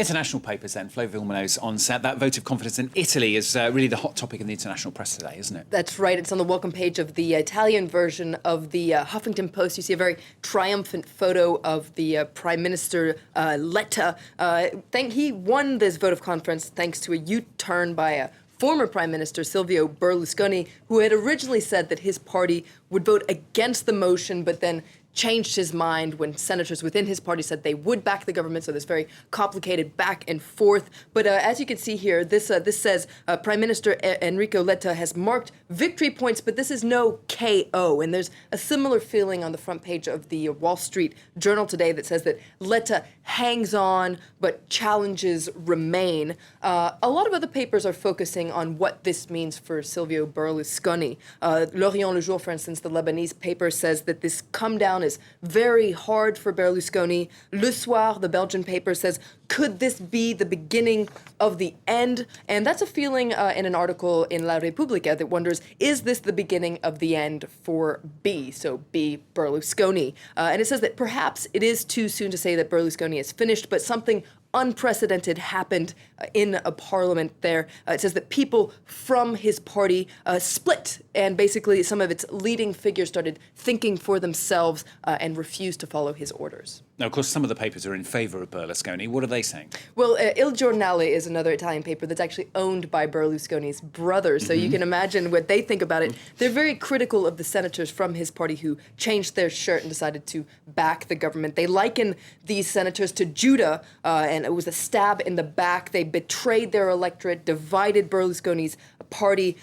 International papers then. Flo Vilmano's on set. That vote of confidence in Italy is really the hot topic in the international press today, isn't it? That's right. It's on the welcome page of the Italian version of the Huffington Post. You see a very triumphant photo of the Prime Minister Letta. He won this vote of confidence thanks to a U-turn by a former Prime Minister Silvio Berlusconi, who had originally said that his party would vote against the motion, but then changed his mind when senators within his party said they would back the government. So this very complicated back and forth. But as you can see here, this says Prime Minister Enrico Letta has marked victory points, but this is no KO. And there's a similar feeling on the front page of the Wall Street Journal today that says that Letta hangs on, but challenges remain. A lot of other papers are focusing on what this means for Silvio Berlusconi. L'Orient Le Jour, for instance, the Lebanese paper, says that this come down is very hard for Berlusconi. Le Soir, the Belgian paper, says, could this be the beginning of the end? And that's a feeling in an article in La Repubblica that wonders, is this the beginning of the end for B? So B, Berlusconi. And it says that perhaps it is too soon to say that Berlusconi is finished, but something unprecedented happened in a parliament there. It says that people from his party split, and basically some of its leading figures started thinking for themselves and refused to follow his orders. Now, of course, some of the papers are in favour of Berlusconi. What are they saying? Well, Il Giornale is another Italian paper that's actually owned by Berlusconi's brother, so you can imagine what they think about it. They're very critical of the senators from his party who changed their shirt and decided to back the government. They liken these senators to Judah, and it was a stab in the back. They betrayed their electorate, divided Berlusconi's party,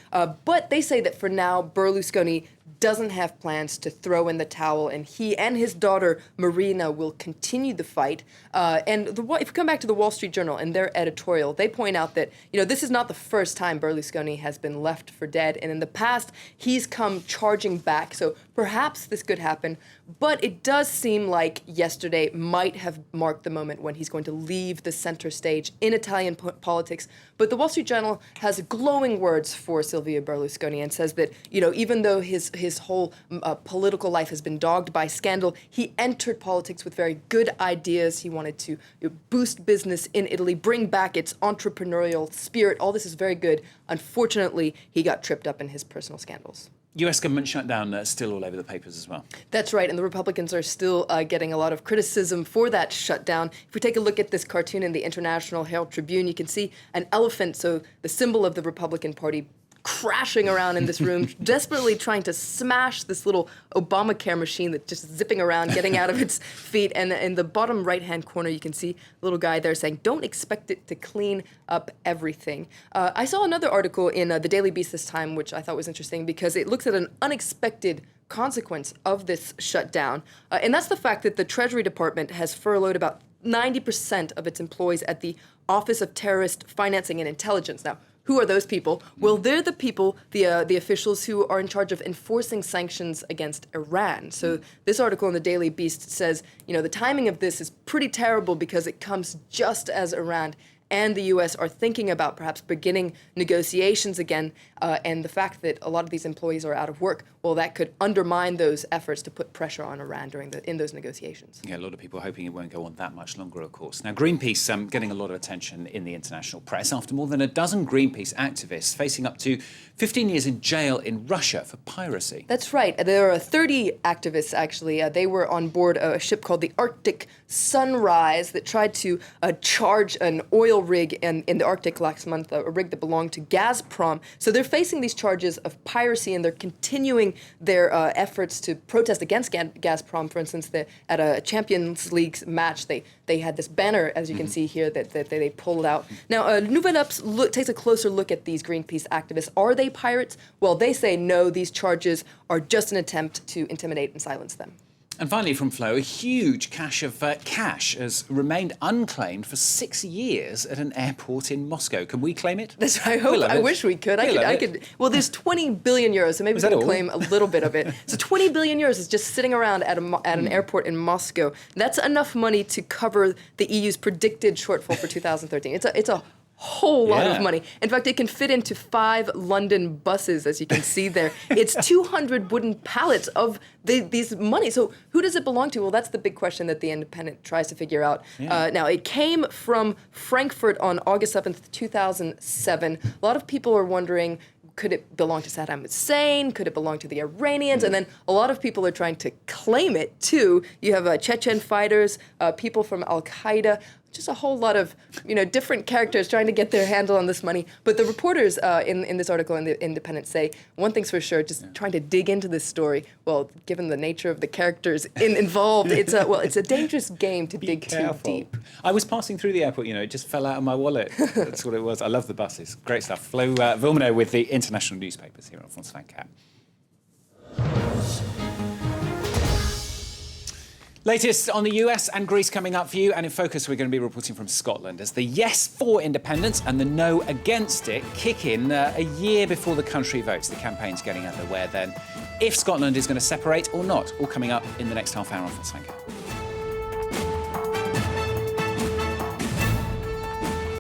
but they say that for now, Berlusconi doesn't have plans to throw in the towel, and he and his daughter Marina will continue the fight. And if we come back to the Wall Street Journal and their editorial, they point out that this is not the first time Berlusconi has been left for dead, and in the past he's come charging back. So perhaps this could happen, but it does seem like yesterday might have marked the moment when he's going to leave the center stage in Italian politics. But the Wall Street Journal has glowing words for Silvio Berlusconi and says that even though his whole political life has been dogged by scandal, he entered politics with very good ideas. He wanted to boost business in Italy, bring back its entrepreneurial spirit. All this is very good. Unfortunately, he got tripped up in his personal scandals. US government shutdown still all over the papers as well. That's right, and the Republicans are still getting a lot of criticism for that shutdown. If we take a look at this cartoon in the International Herald Tribune, you can see an elephant, so the symbol of the Republican Party, crashing around in this room, desperately trying to smash this little Obamacare machine that's just zipping around, getting out of its feet. And in the bottom right-hand corner, you can see a little guy there saying, don't expect it to clean up everything. I saw another article in the Daily Beast this time, which I thought was interesting because it looks at an unexpected consequence of this shutdown. And that's the fact that the Treasury Department has furloughed about 90% of its employees at the Office of Terrorist Financing and Intelligence. Now, who are those people? Well, they're the people, the officials who are in charge of enforcing sanctions against Iran. So this article in the Daily Beast says, the timing of this is pretty terrible because it comes just as Iran and the U.S. are thinking about perhaps beginning negotiations again, and the fact that a lot of these employees are out of work, well, that could undermine those efforts to put pressure on Iran in those negotiations. Yeah, a lot of people hoping it won't go on that much longer, of course. Now, Greenpeace getting a lot of attention in the international press after more than a dozen Greenpeace activists facing up to 15 years in jail in Russia for piracy. That's right. There are 30 activists, actually. They were on board a ship called the Arctic Sunrise that tried to charge an oil rig in the Arctic last month, a rig that belonged to Gazprom. So they're facing these charges of piracy, and they're continuing their efforts to protest against Gazprom. For instance, at a Champions League match, they had this banner, as you can see here, that they pulled out. Now, Nouvelle Ups takes a closer look at these Greenpeace activists. Are they pirates? Well, they say no, these charges are just an attempt to intimidate and silence them. And finally from Flo, a huge cache of cash has remained unclaimed for 6 years at an airport in Moscow. Can we claim it? I wish we could. I could. Well, there's 20 billion euros, so maybe we can claim a little bit of it. So 20 billion euros is just sitting around at an airport in Moscow. That's enough money to cover the EU's predicted shortfall for 2013. It's a whole lot Yeah. of money. In fact, it can fit into 5 London buses, as you can see there. It's 200 wooden pallets of these money. So who does it belong to? Well, that's the big question that The Independent tries to figure out. Now, it came from Frankfurt on August 7th, 2007. A lot of people are wondering, could it belong to Saddam Hussein? Could it belong to the Iranians? And then a lot of people are trying to claim it too. You have Chechen fighters, people from Al-Qaeda, just a whole lot of different characters trying to get their handle on this money. But the reporters in this article in The Independent say one thing's for sure, just trying to dig into this story. Well, given the nature of the characters involved, it's a dangerous game to dig too deep. I was passing through the airport, it just fell out of my wallet. That's what it was. I love the buses. Great stuff. Flo Vilmano with the international newspapers here on France 24. Latest on the US and Greece coming up for you, and in focus we're going to be reporting from Scotland as the yes for independence and the no against it kick in a year before the country votes. The campaign's getting underway then. If Scotland is going to separate or not, all coming up in the next half hour on France 24.